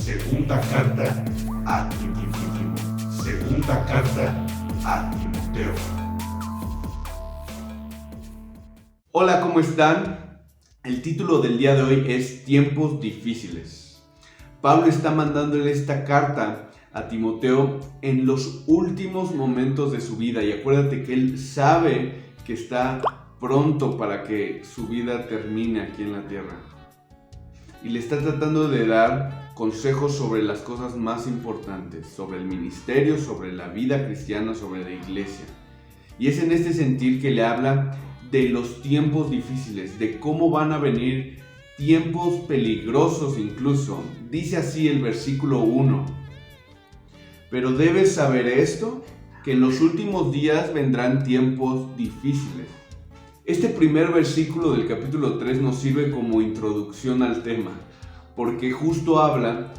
Segunda carta a Timoteo. Segunda carta a Timoteo. Hola, ¿cómo están? El título del día de hoy es Tiempos difíciles. Pablo está mandándole esta carta a Timoteo en los últimos momentos de su vida, y acuérdate que él sabe que está pronto para que su vida termine aquí en la tierra. Y le está tratando de dar consejos sobre las cosas más importantes, sobre el ministerio, sobre la vida cristiana, sobre la iglesia. Y es en este sentir que le habla de los tiempos difíciles, de cómo van a venir tiempos peligrosos incluso. Dice así el versículo 1: pero debes saber esto, que en los últimos días vendrán tiempos difíciles. Este primer versículo del capítulo 3 nos sirve como introducción al tema, porque justo habla,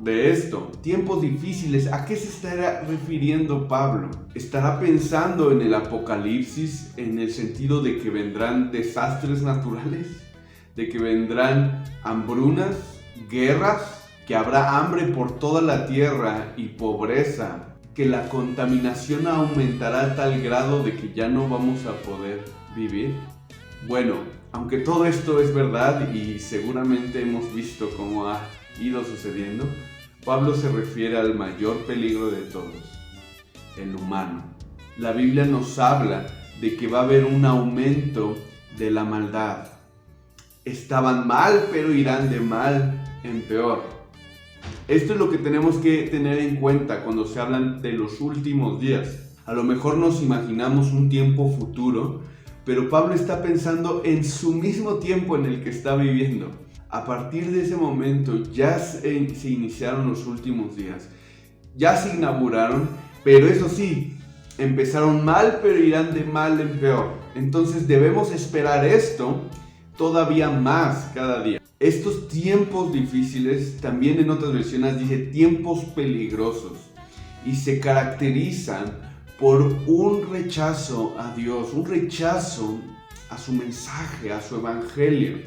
de esto, tiempos difíciles. ¿A qué se estará refiriendo Pablo? ¿Estará pensando en el Apocalipsis en el sentido de que vendrán desastres naturales? ¿De que vendrán hambrunas, guerras? ¿Que habrá hambre por toda la tierra y pobreza? ¿Que la contaminación aumentará a tal grado de que ya no vamos a poder vivir? Bueno, aunque todo esto es verdad y seguramente hemos visto cómo ha ido sucediendo, Pablo se refiere al mayor peligro de todos, el humano. La Biblia nos habla de que va a haber un aumento de la maldad. Estaban mal, pero irán de mal en peor. Esto es lo que tenemos que tener en cuenta cuando se hablan de los últimos días. A lo mejor nos imaginamos un tiempo futuro, pero Pablo está pensando en su mismo tiempo en el que está viviendo. A partir de ese momento ya se iniciaron los últimos días, ya se inauguraron, pero eso sí, empezaron mal, pero irán de mal en peor. Entonces debemos esperar esto todavía más cada día. Estos tiempos difíciles, también en otras versiones dice tiempos peligrosos, y se caracterizan por un rechazo a Dios, un rechazo a su mensaje, a su evangelio.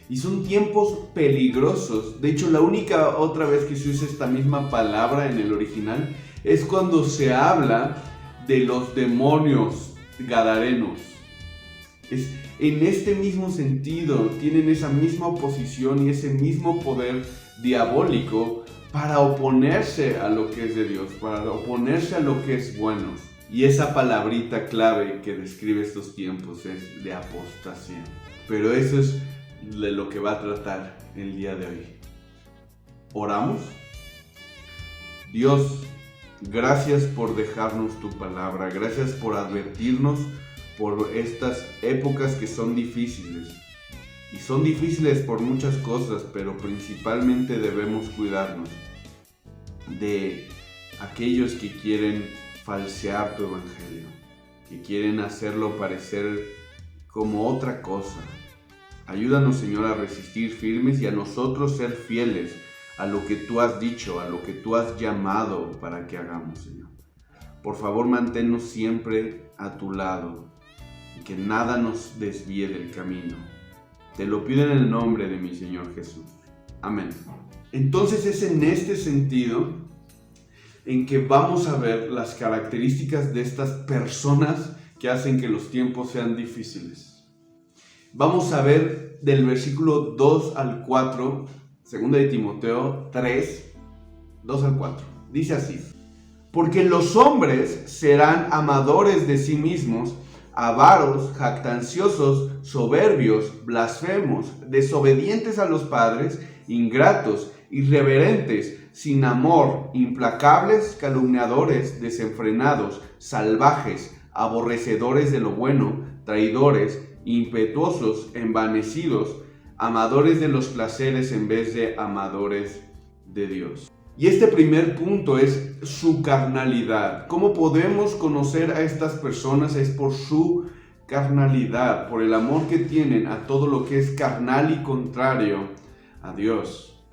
Y son tiempos peligrosos. De hecho, la única otra vez que se usa esta misma palabra en el original es cuando se habla de los demonios gadarenos. Es en este mismo sentido, tienen esa misma oposición y ese mismo poder diabólico para oponerse a lo que es de Dios, para oponerse a lo que es bueno. Y esa palabrita clave que describe estos tiempos es de apostasía. Pero eso es de lo que va a tratar el día de hoy. ¿Oramos? Dios, gracias por dejarnos tu palabra, gracias por advertirnos por estas épocas que son difíciles. Y son difíciles por muchas cosas, pero principalmente debemos cuidarnos de aquellos que quieren falsear tu evangelio, que quieren hacerlo parecer como otra cosa. Ayúdanos, Señor, a resistir firmes y a nosotros ser fieles a lo que tú has dicho, a lo que tú has llamado para que hagamos, Señor. Por favor, manténnos siempre a tu lado y que nada nos desvíe del camino. Te lo pido en el nombre de mi Señor Jesús. Amén. Entonces es en este sentido en que vamos a ver las características de estas personas que hacen que los tiempos sean difíciles. Vamos a ver del versículo 2 al 4, 2 de Timoteo 3, 2 al 4. Dice así: porque los hombres serán amadores de sí mismos, avaros, jactanciosos, soberbios, blasfemos, desobedientes a los padres, ingratos, irreverentes, sin amor, implacables, calumniadores, desenfrenados, salvajes, aborrecedores de lo bueno, traidores, impetuosos, envanecidos, amadores de los placeres en vez de amadores de Dios. Y este primer punto es su carnalidad. ¿Cómo podemos conocer a estas personas? Es por su carnalidad, por el amor que tienen a todo lo que es carnal y contrario a Dios.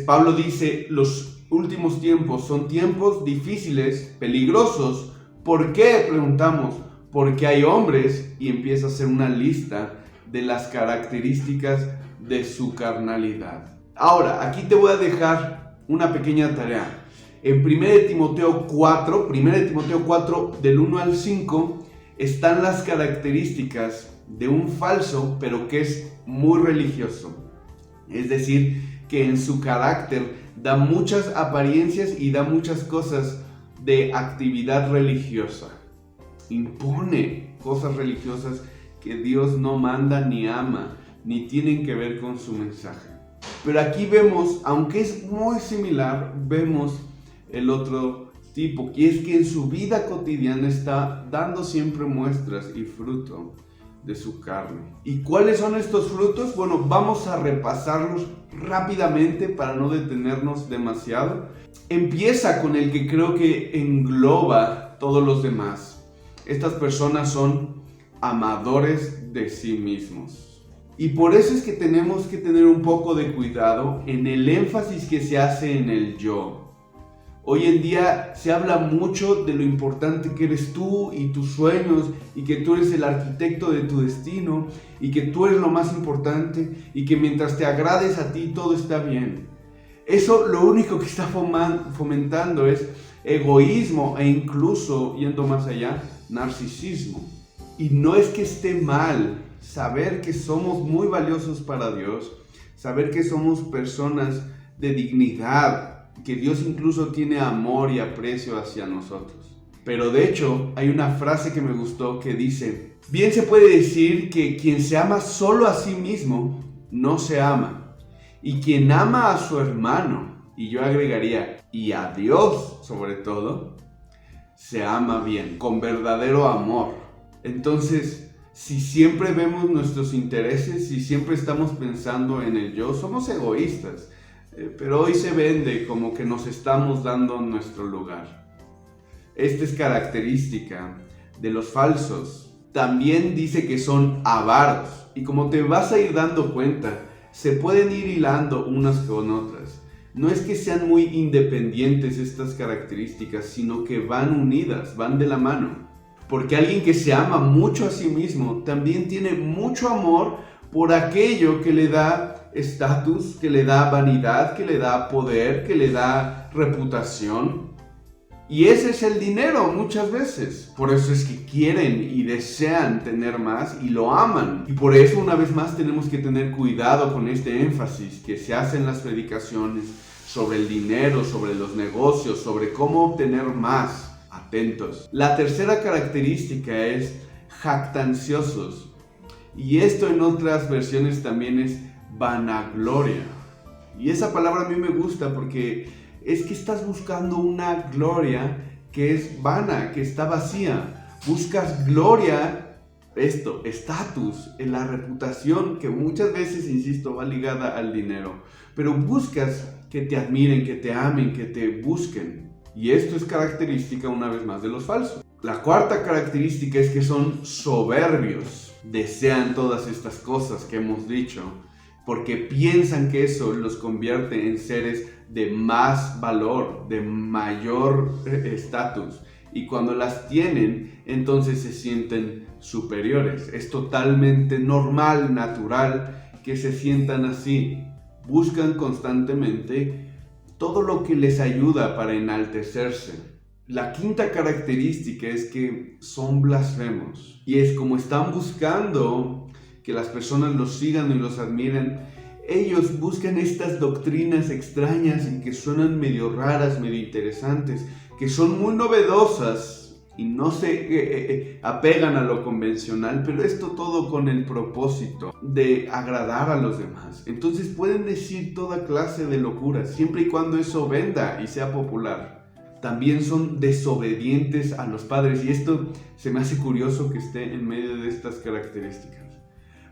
Pablo dice, los últimos tiempos son tiempos difíciles, peligrosos. ¿Por qué? Preguntamos. Porque hay hombres, y empieza a hacer una lista de las características de su carnalidad. Ahora, aquí te voy a dejar una pequeña tarea. En 1 Timoteo 4 del 1 al 5, están las características de un falso, pero que es muy religioso. Es decir, que en su carácter da muchas apariencias y da muchas cosas de actividad religiosa. Impone cosas religiosas que Dios no manda ni ama, ni tienen que ver con su mensaje. Pero aquí vemos, aunque es muy similar, vemos el otro tipo, que es que en su vida cotidiana está dando siempre muestras y fruto de su carne. ¿Y cuáles son estos frutos? Bueno, vamos a repasarlos rápidamente para no detenernos demasiado. Empieza con el que creo que engloba todos los demás. Estas personas son amadores de sí mismos. Y por eso es que tenemos que tener un poco de cuidado en el énfasis que se hace en el yo. Hoy en día se habla mucho de lo importante que eres tú y tus sueños, y que tú eres el arquitecto de tu destino, y que tú eres lo más importante, y que mientras te agrades a ti todo está bien. Eso lo único que está fomentando es egoísmo e incluso, yendo más allá, narcisismo. Y no es que esté mal saber que somos muy valiosos para Dios, saber que somos personas de dignidad, que Dios incluso tiene amor y aprecio hacia nosotros. Pero de hecho, hay una frase que me gustó que dice: bien se puede decir que quien se ama solo a sí mismo, no se ama. Y quien ama a su hermano, y yo agregaría, y a Dios sobre todo, se ama bien, con verdadero amor. Entonces, si siempre vemos nuestros intereses, si siempre estamos pensando en el yo, somos egoístas. Pero hoy se vende como que nos estamos dando nuestro lugar. Esta es característica de los falsos. También dice que son avaros. Y como te vas a ir dando cuenta, se pueden ir hilando unas con otras. No es que sean muy independientes estas características, sino que van unidas, van de la mano. Porque alguien que se ama mucho a sí mismo también tiene mucho amor por aquello que le da estatus, que le da vanidad, que le da poder, que le da reputación. Y ese es el dinero muchas veces. Por eso es que quieren y desean tener más y lo aman. Y por eso una vez más tenemos que tener cuidado con este énfasis que se hace en las predicaciones sobre el dinero, sobre los negocios, sobre cómo obtener más. Atentos. La tercera característica es jactanciosos. Y esto en otras versiones también es vanagloria. Y esa palabra a mí me gusta porque es que estás buscando una gloria que es vana, que está vacía. Buscas gloria, estatus, en la reputación, que muchas veces, insisto, va ligada al dinero. Pero buscas que te admiren, que te amen, que te busquen. Y esto es característica una vez más de los falsos. La cuarta característica es que son soberbios. Desean todas estas cosas que hemos dicho, porque piensan que eso los convierte en seres de más valor, de mayor estatus. Y cuando las tienen, entonces se sienten superiores. Es totalmente normal, natural, que se sientan así. Buscan constantemente todo lo que les ayuda para enaltecerse. La quinta característica es que son blasfemos. Y es como están buscando que las personas los sigan y los admiren, ellos buscan estas doctrinas extrañas y que suenan medio raras, medio interesantes, que son muy novedosas y no se apegan a lo convencional, pero esto todo con el propósito de agradar a los demás. Entonces pueden decir toda clase de locuras, siempre y cuando eso venda y sea popular. También son desobedientes a los padres, y esto se me hace curioso que esté en medio de estas características.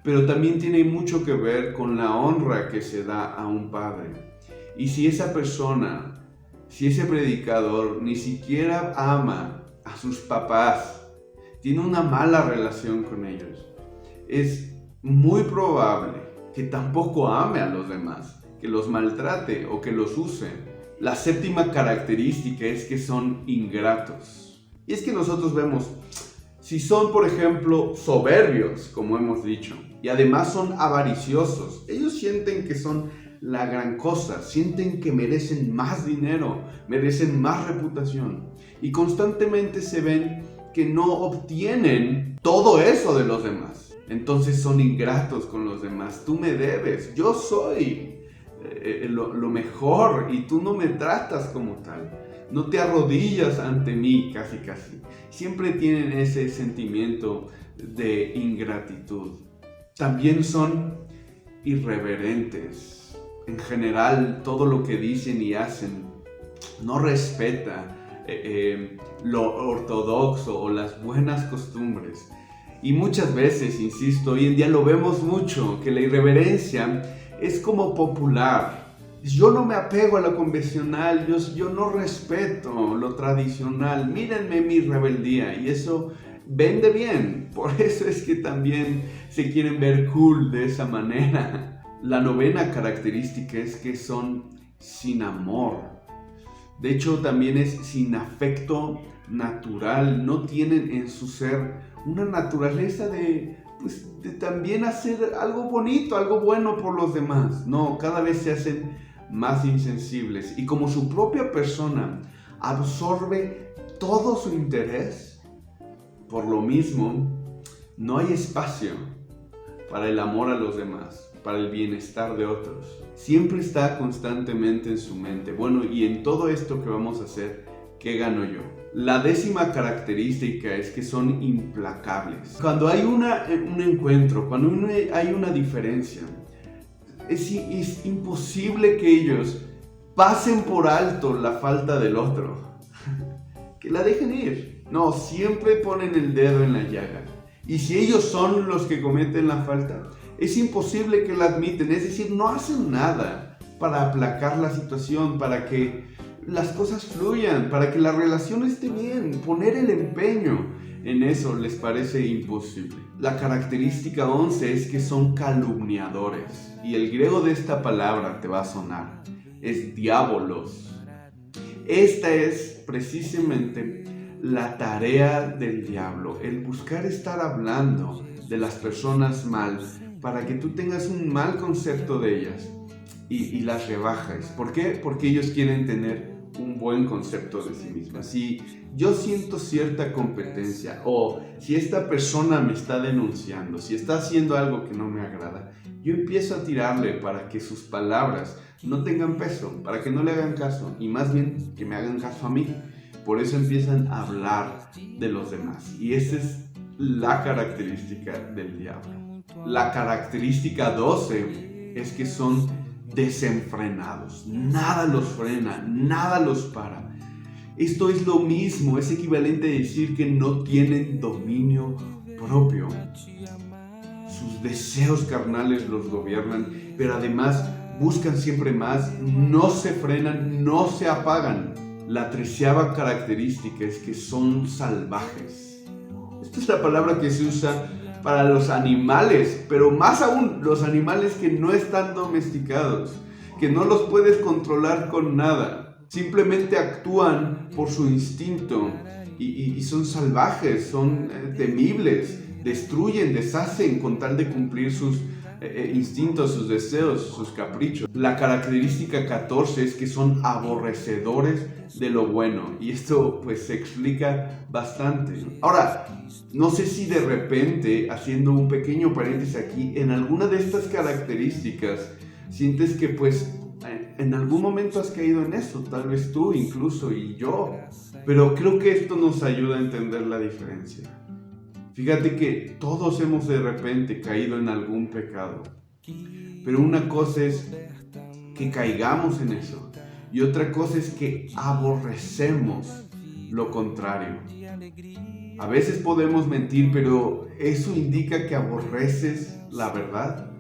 Pero también tiene mucho que ver con la honra que se da a un padre. Y si esa persona, si ese predicador ni siquiera ama a sus papás, tiene una mala relación con ellos, es muy probable que tampoco ame a los demás, que los maltrate o que los use. La séptima característica es que son ingratos. Y es que nosotros vemos, si son, por ejemplo, soberbios, como hemos dicho, y además son avariciosos, ellos sienten que son la gran cosa, sienten que merecen más dinero, merecen más reputación y constantemente se ven que no obtienen todo eso de los demás. Entonces son ingratos con los demás. Tú me debes, yo soy lo mejor y tú no me tratas como tal. No te arrodillas ante mí, casi. Siempre tienen ese sentimiento de ingratitud. También son irreverentes. En general, todo lo que dicen y hacen no respeta lo ortodoxo o las buenas costumbres. Y muchas veces, insisto, hoy en día lo vemos mucho, que la irreverencia es como popular. Yo no me apego a lo convencional, yo no respeto lo tradicional. Mírenme mi rebeldía, y eso vende bien. Por eso es que también se quieren ver cool de esa manera. La novena característica es que son sin amor. De hecho, también es sin afecto natural. No tienen en su ser una naturaleza de también hacer algo bonito, algo bueno por los demás. No, cada vez se hacen más insensibles. Y como su propia persona absorbe todo su interés, por lo mismo, no hay espacio para el amor a los demás, para el bienestar de otros. Siempre está constantemente en su mente. Bueno, y en todo esto que vamos a hacer, ¿qué gano yo? La 10ª característica es que son implacables. Cuando hay un encuentro, cuando hay una diferencia, es imposible que ellos pasen por alto la falta del otro. Que la dejen ir. No, siempre ponen el dedo en la llaga. Y si ellos son los que cometen la falta, es imposible que la admiten. Es decir, no hacen nada para aplacar la situación, para que las cosas fluyan, para que la relación esté bien. Poner el empeño en eso les parece imposible. La característica 11 es que son calumniadores. Y el griego de esta palabra te va a sonar. Es diabolos. Esta es precisamente la tarea del diablo, el buscar estar hablando de las personas mal para que tú tengas un mal concepto de ellas y las rebajes. ¿Por qué? Porque ellos quieren tener un buen concepto de sí mismas. Si yo siento cierta competencia o si esta persona me está denunciando, si está haciendo algo que no me agrada, yo empiezo a tirarle para que sus palabras no tengan peso, para que no le hagan caso y más bien que me hagan caso a mí. Por eso empiezan a hablar de los demás. Y esa es la característica del diablo. La característica 12 es que son desenfrenados. Nada los frena, nada los para. Esto es lo mismo, es equivalente a decir que no tienen dominio propio. Sus deseos carnales los gobiernan, pero además buscan siempre más, no se frenan, no se apagan. La 13ª característica es que son salvajes. Esta es la palabra que se usa para los animales, pero más aún los animales que no están domesticados, que no los puedes controlar con nada. Simplemente actúan por su instinto y son salvajes, son temibles, destruyen, deshacen con tal de cumplir sus instintos, sus deseos, sus caprichos. La característica 14 es que son aborrecedores de lo bueno, y esto pues se explica bastante. Ahora, no sé si de repente, haciendo un pequeño paréntesis aquí, en alguna de estas características sientes que pues en algún momento has caído en eso, tal vez tú incluso y yo, pero creo que esto nos ayuda a entender la diferencia. Fíjate que todos hemos de repente caído en algún pecado, pero una cosa es que caigamos en eso y otra cosa es que aborrecemos lo contrario. A veces podemos mentir, pero eso indica que aborreces la verdad.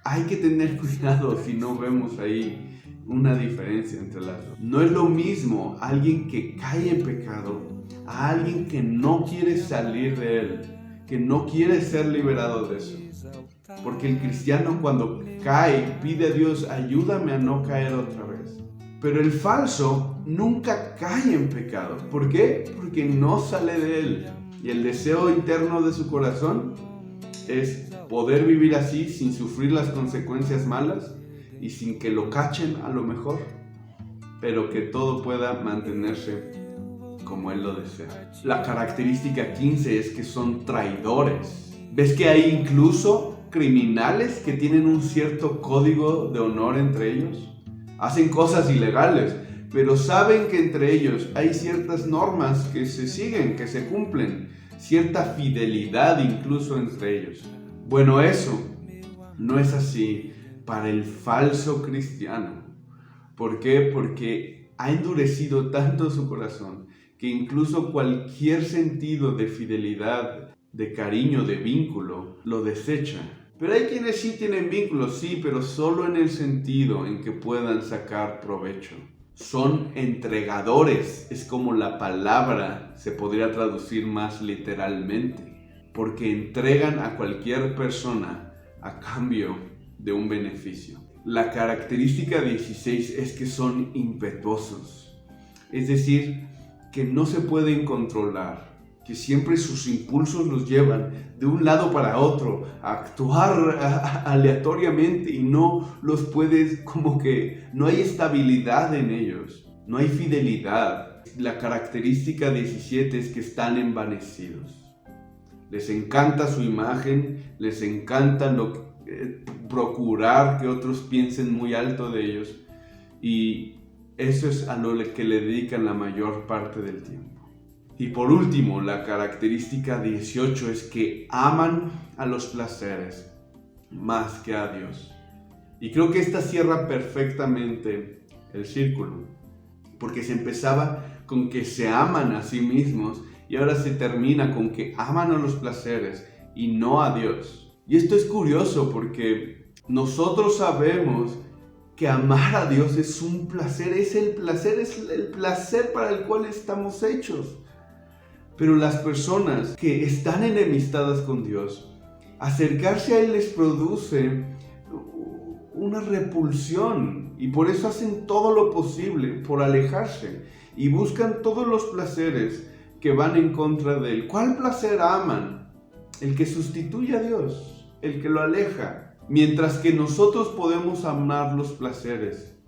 Hay que tener cuidado si no vemos ahí una diferencia entre las dos. No es lo mismo alguien que cae en pecado a alguien que no quiere salir de él, que no quiere ser liberado de eso. Porque el cristiano cuando cae pide a Dios, ayúdame a no caer otra vez. Pero el falso nunca cae en pecado. ¿Por qué? Porque no sale de él. Y el deseo interno de su corazón es poder vivir así sin sufrir las consecuencias malas y sin que lo cachen a lo mejor, pero que todo pueda mantenerse como Él lo desea. La característica 15 es que son traidores. ¿Ves que hay incluso criminales que tienen un cierto código de honor entre ellos? Hacen cosas ilegales, pero saben que entre ellos hay ciertas normas que se siguen, que se cumplen, cierta fidelidad incluso entre ellos. Bueno, eso no es así para el falso cristiano. ¿Por qué? Porque ha endurecido tanto su corazón que incluso cualquier sentido de fidelidad, de cariño, de vínculo, lo desecha. Pero hay quienes sí tienen vínculos, sí, pero solo en el sentido en que puedan sacar provecho. Son entregadores, es como la palabra se podría traducir más literalmente, porque entregan a cualquier persona a cambio de un beneficio. La característica 16 es que son impetuosos, es decir, que no se pueden controlar, que siempre sus impulsos los llevan de un lado para otro, a actuar aleatoriamente y no los puedes, como que no hay estabilidad en ellos, no hay fidelidad. La característica 17 es que están envanecidos. Les encanta su imagen, les encanta procurar que otros piensen muy alto de ellos, y eso es a lo que le dedican la mayor parte del tiempo. Y por último, la característica 18 es que aman a los placeres más que a Dios. Y creo que esta cierra perfectamente el círculo, porque se empezaba con que se aman a sí mismos y ahora se termina con que aman a los placeres y no a Dios. Y esto es curioso porque nosotros sabemos que amar a Dios es un placer, es el placer para el cual estamos hechos. Pero las personas que están enemistadas con Dios, acercarse a Él les produce una repulsión y por eso hacen todo lo posible por alejarse y buscan todos los placeres que van en contra de Él. ¿Cuál placer aman? El que sustituye a Dios, el que lo aleja. Mientras que nosotros podemos amar los placeres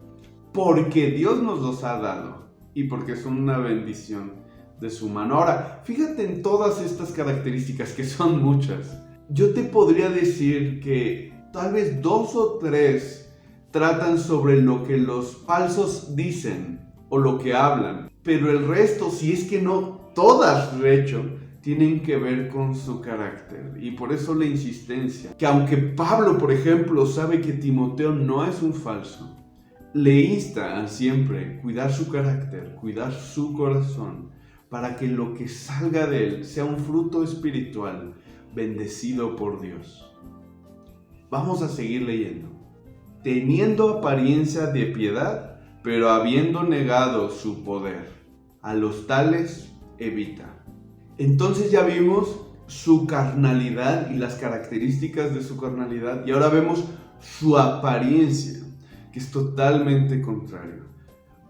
porque Dios nos los ha dado y porque son una bendición de su mano. Ahora, fíjate en todas estas características, que son muchas. Yo te podría decir que tal vez 2 o 3 tratan sobre lo que los falsos dicen o lo que hablan, pero el resto, si es que no todas, de hecho, tienen que ver con su carácter. Y por eso la insistencia, que aunque Pablo, por ejemplo, sabe que Timoteo no es un falso, le insta a siempre cuidar su carácter, cuidar su corazón, para que lo que salga de él sea un fruto espiritual bendecido por Dios. Vamos a seguir leyendo. Teniendo apariencia de piedad, pero habiendo negado su poder, a los tales evita. Entonces ya vimos su carnalidad y las características de su carnalidad, y ahora vemos su apariencia, que es totalmente contrario.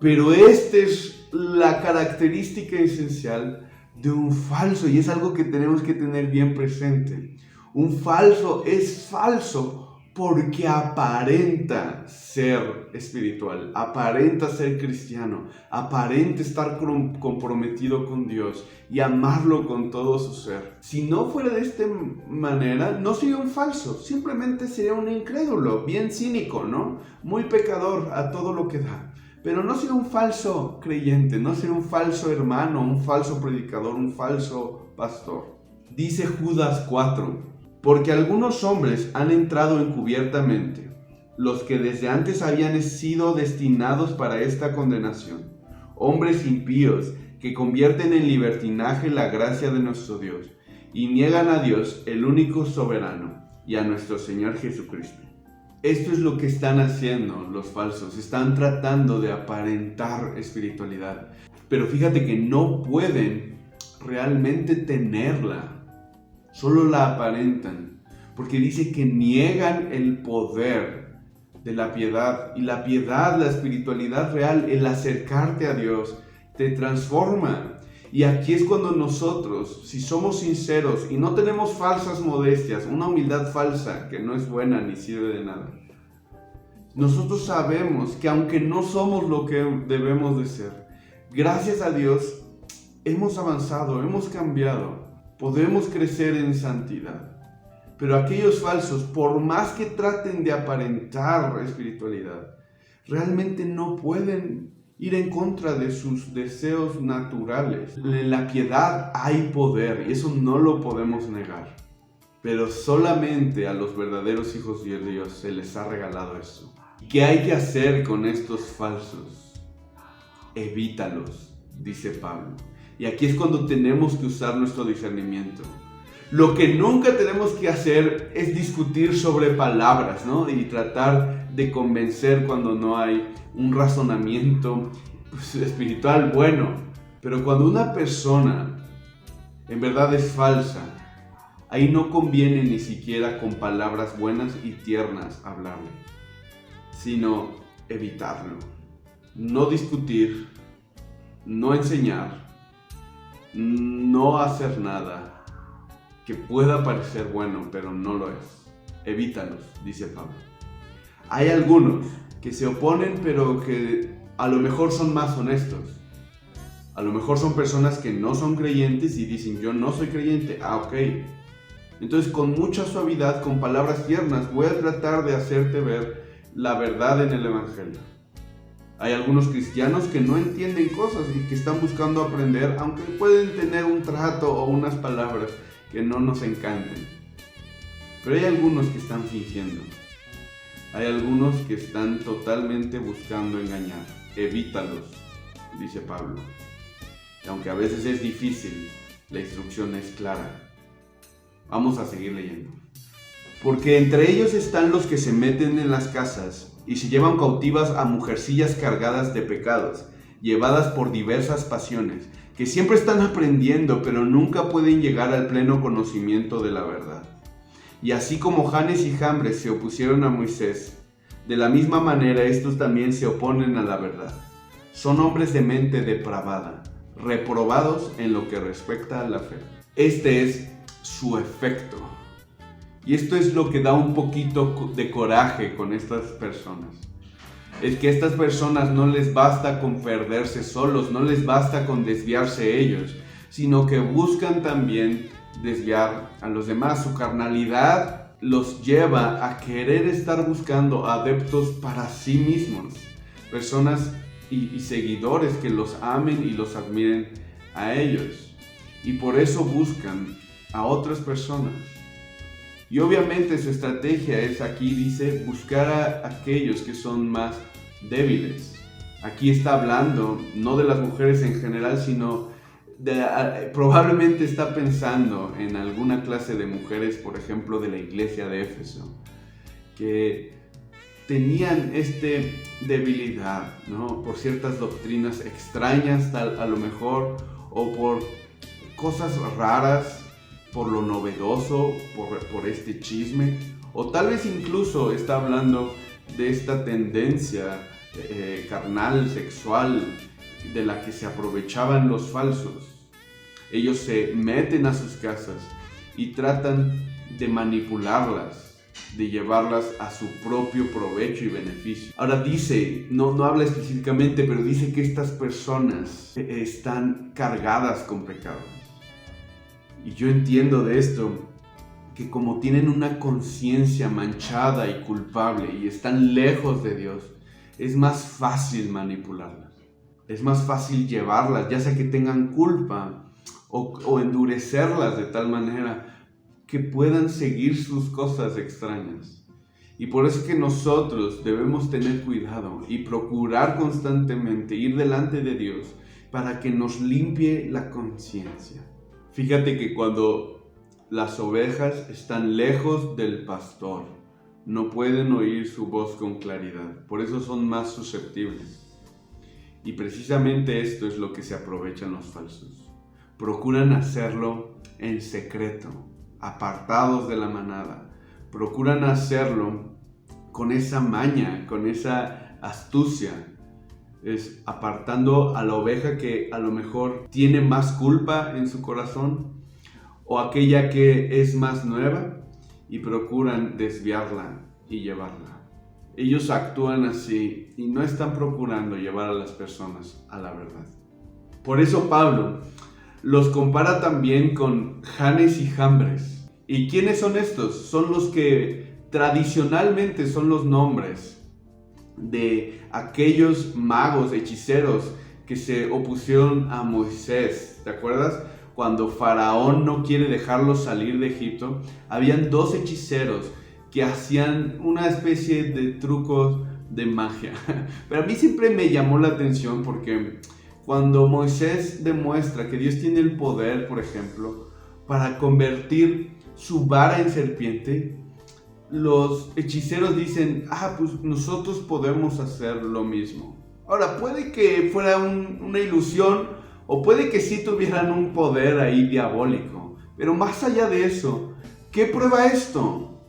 Pero esta es la característica esencial de un falso, y es algo que tenemos que tener bien presente. Un falso es falso porque aparenta ser espiritual, aparenta ser cristiano, aparenta estar comprometido con Dios y amarlo con todo su ser. Si no fuera de esta manera, no sería un falso, simplemente sería un incrédulo, bien cínico, ¿no? Muy pecador a todo lo que da. Pero no sería un falso creyente, no sería un falso hermano, un falso predicador, un falso pastor. Dice Judas 4. Porque algunos hombres han entrado encubiertamente, los que desde antes habían sido destinados para esta condenación, hombres impíos que convierten en libertinaje la gracia de nuestro Dios y niegan a Dios, el único soberano, y a nuestro Señor Jesucristo. Esto es lo que están haciendo los falsos, están tratando de aparentar espiritualidad, pero fíjate que no pueden realmente tenerla. Solo la aparentan, porque dice que niegan el poder de la piedad. Y la piedad, la espiritualidad real, el acercarte a Dios, te transforma. Y aquí es cuando nosotros, si somos sinceros y no tenemos falsas modestias, una humildad falsa que no es buena ni sirve de nada. nosotros sabemos que aunque no somos lo que debemos de ser, gracias a Dios hemos avanzado, hemos cambiado, podemos crecer en santidad. Pero aquellos falsos, por más que traten de aparentar espiritualidad, realmente no pueden ir en contra de sus deseos naturales. En la piedad hay poder y eso no lo podemos negar. Pero solamente a los verdaderos hijos de Dios se les ha regalado eso. ¿Qué hay que hacer con estos falsos? Evítalos, dice Pablo. Y aquí es cuando tenemos que usar nuestro discernimiento. Lo que nunca tenemos que hacer es discutir sobre palabras, ¿no? Y tratar de convencer cuando no hay un razonamiento espiritual bueno. Pero cuando una persona en verdad es falsa, ahí no conviene ni siquiera con palabras buenas y tiernas hablarle, sino evitarlo. No discutir, no enseñar, no hacer nada que pueda parecer bueno, pero no lo es. Evítalos, dice Pablo. Hay algunos que se oponen, pero que a lo mejor son más honestos. A lo mejor son personas que no son creyentes y dicen, yo no soy creyente. Ok. Entonces, con mucha suavidad, con palabras tiernas, voy a tratar de hacerte ver la verdad en el Evangelio. Hay algunos cristianos que no entienden cosas y que están buscando aprender, aunque pueden tener un trato o unas palabras que no nos encanten. Pero hay algunos que están fingiendo. Hay algunos que están totalmente buscando engañar. Evítalos, dice Pablo. Y aunque a veces es difícil, la instrucción es clara. Vamos a seguir leyendo. Porque entre ellos están los que se meten en las casas y se llevan cautivas a mujercillas cargadas de pecados, llevadas por diversas pasiones, que siempre están aprendiendo, pero nunca pueden llegar al pleno conocimiento de la verdad. Y así como Janes y Jambres se opusieron a Moisés, de la misma manera estos también se oponen a la verdad. Son hombres de mente depravada, reprobados en lo que respecta a la fe. Este es su efecto. Y esto es lo que da un poquito de coraje con estas personas. Es que a estas personas no les basta con perderse solos, no les basta con desviarse ellos, sino que buscan también desviar a los demás. Su carnalidad los lleva a querer estar buscando adeptos para sí mismos, personas y seguidores que los amen y los admiren a ellos. Y por eso buscan a otras personas. Y obviamente su estrategia es, aquí dice, buscar a aquellos que son más débiles. Aquí está hablando no de las mujeres en general, sino probablemente está pensando en alguna clase de mujeres, por ejemplo, de la iglesia de Éfeso, que tenían debilidad, ¿no? Por ciertas doctrinas extrañas, a lo mejor, o por cosas raras, por lo novedoso, por este chisme, o tal vez incluso está hablando de esta tendencia carnal, sexual, de la que se aprovechaban los falsos. Ellos se meten a sus casas y tratan de manipularlas, de llevarlas a su propio provecho y beneficio. Ahora dice, no habla específicamente, pero dice que estas personas están cargadas con pecados. Y yo entiendo de esto, que como tienen una conciencia manchada y culpable y están lejos de Dios, es más fácil manipularlas. Es más fácil llevarlas, ya sea que tengan culpa o endurecerlas de tal manera que puedan seguir sus cosas extrañas. Y por eso es que nosotros debemos tener cuidado y procurar constantemente ir delante de Dios para que nos limpie la conciencia. Fíjate que cuando las ovejas están lejos del pastor, no pueden oír su voz con claridad, por eso son más susceptibles. Y precisamente esto es lo que se aprovechan los falsos. Procuran hacerlo en secreto, apartados de la manada. Procuran hacerlo con esa maña, con esa astucia. Es apartando a la oveja que a lo mejor tiene más culpa en su corazón o aquella que es más nueva y procuran desviarla y llevarla. Ellos actúan así y no están procurando llevar a las personas a la verdad. Por eso Pablo los compara también con Janes y Jambres. ¿Y quiénes son estos? Son los que tradicionalmente son los nombres de aquellos magos, hechiceros que se opusieron a Moisés. ¿Te acuerdas? Cuando Faraón no quiere dejarlos salir de Egipto, habían dos hechiceros que hacían una especie de trucos de magia. Pero a mí siempre me llamó la atención porque cuando Moisés demuestra que Dios tiene el poder, por ejemplo, para convertir su vara en serpiente, los hechiceros dicen, pues nosotros podemos hacer lo mismo. Ahora, puede que fuera una ilusión o puede que sí tuvieran un poder ahí diabólico, pero más allá de eso, ¿qué prueba esto?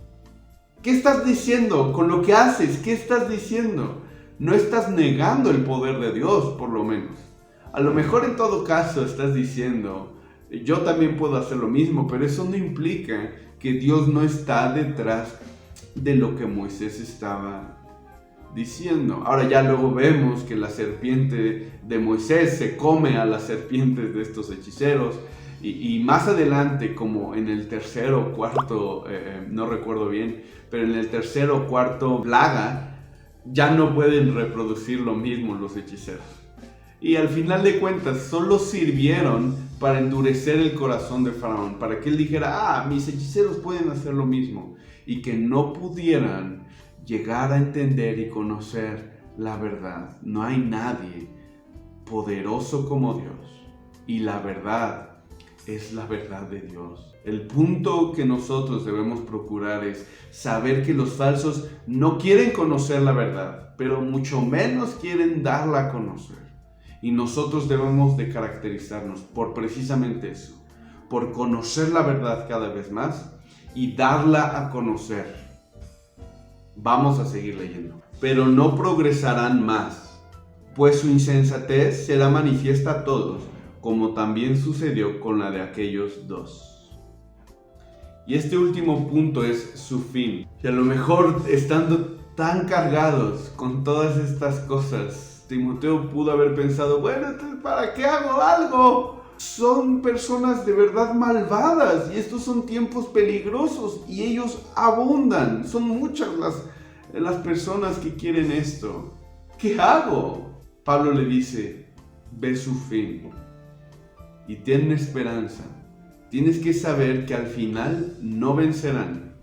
¿Qué estás diciendo con lo que haces? ¿Qué estás diciendo? No estás negando el poder de Dios, por lo menos. A lo mejor en todo caso estás diciendo, yo también puedo hacer lo mismo, pero eso no implica que Dios no está detrás de lo que Moisés estaba diciendo. Ahora ya luego vemos que la serpiente de Moisés se come a las serpientes de estos hechiceros y más adelante, como en el tercero o cuarto, no recuerdo bien, pero en el tercero o cuarto plaga ya no pueden reproducir lo mismo los hechiceros. Y al final de cuentas solo sirvieron para endurecer el corazón de Faraón, para que él dijera, mis hechiceros pueden hacer lo mismo, y que no pudieran llegar a entender y conocer la verdad. No hay nadie poderoso como Dios, y la verdad es la verdad de Dios. El punto que nosotros debemos procurar es saber que los falsos no quieren conocer la verdad, pero mucho menos quieren darla a conocer. Y nosotros debemos de caracterizarnos por precisamente eso, por conocer la verdad cada vez más y darla a conocer. Vamos a seguir leyendo. Pero no progresarán más, pues su insensatez será manifiesta a todos, como también sucedió con la de aquellos dos. Y este último punto es su fin. Y a lo mejor estando tan cargados con todas estas cosas, Timoteo pudo haber pensado, bueno, entonces ¿para qué hago algo? Son personas de verdad malvadas y estos son tiempos peligrosos y ellos abundan. Son muchas las personas que quieren esto. ¿Qué hago? Pablo le dice, ve su fin y ten esperanza. Tienes que saber que al final no vencerán.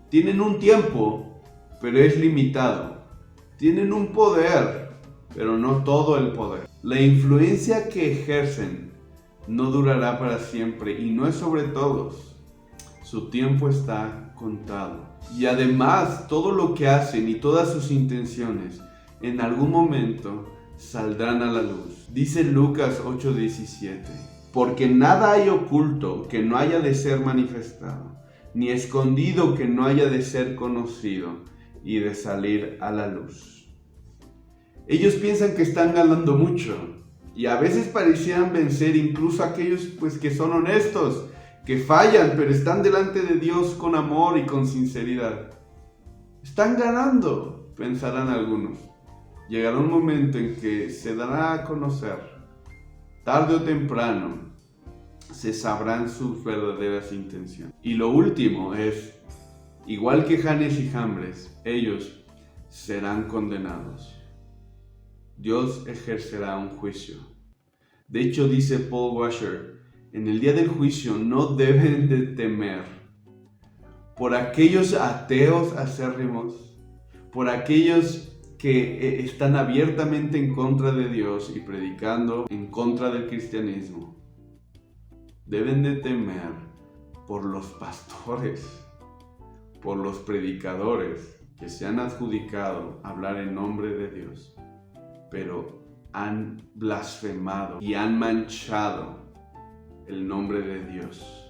Tienen un tiempo, pero es limitado. Tienen un poder, pero no todo el poder. La influencia que ejercen no durará para siempre y no es sobre todos. Su tiempo está contado. Y además, todo lo que hacen y todas sus intenciones en algún momento saldrán a la luz. Dice Lucas 8:17, porque nada hay oculto que no haya de ser manifestado, ni escondido que no haya de ser conocido y de salir a la luz. Ellos piensan que están ganando mucho y a veces parecían vencer incluso a aquellos que son honestos, que fallan pero están delante de Dios con amor y con sinceridad. Están ganando, pensarán algunos. Llegará un momento en que se dará a conocer, tarde o temprano, se sabrán sus verdaderas intenciones. Y lo último es, igual que Janes y Jambres, ellos serán condenados. Dios ejercerá un juicio. De hecho, dice Paul Washer, en el día del juicio no deben de temer por aquellos ateos acérrimos, por aquellos que están abiertamente en contra de Dios y predicando en contra del cristianismo. Deben de temer por los pastores, por los predicadores que se han adjudicado hablar en nombre de Dios, pero han blasfemado y han manchado el nombre de Dios.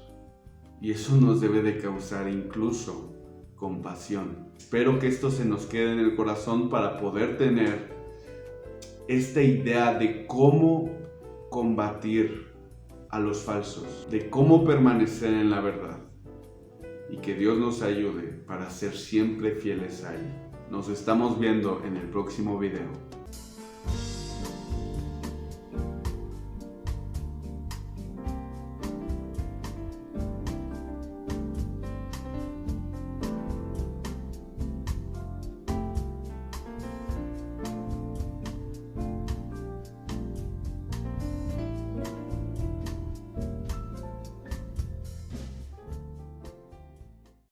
Y eso nos debe de causar incluso compasión. Espero que esto se nos quede en el corazón para poder tener esta idea de cómo combatir a los falsos, de cómo permanecer en la verdad, y que Dios nos ayude para ser siempre fieles a Él. Nos estamos viendo en el próximo video.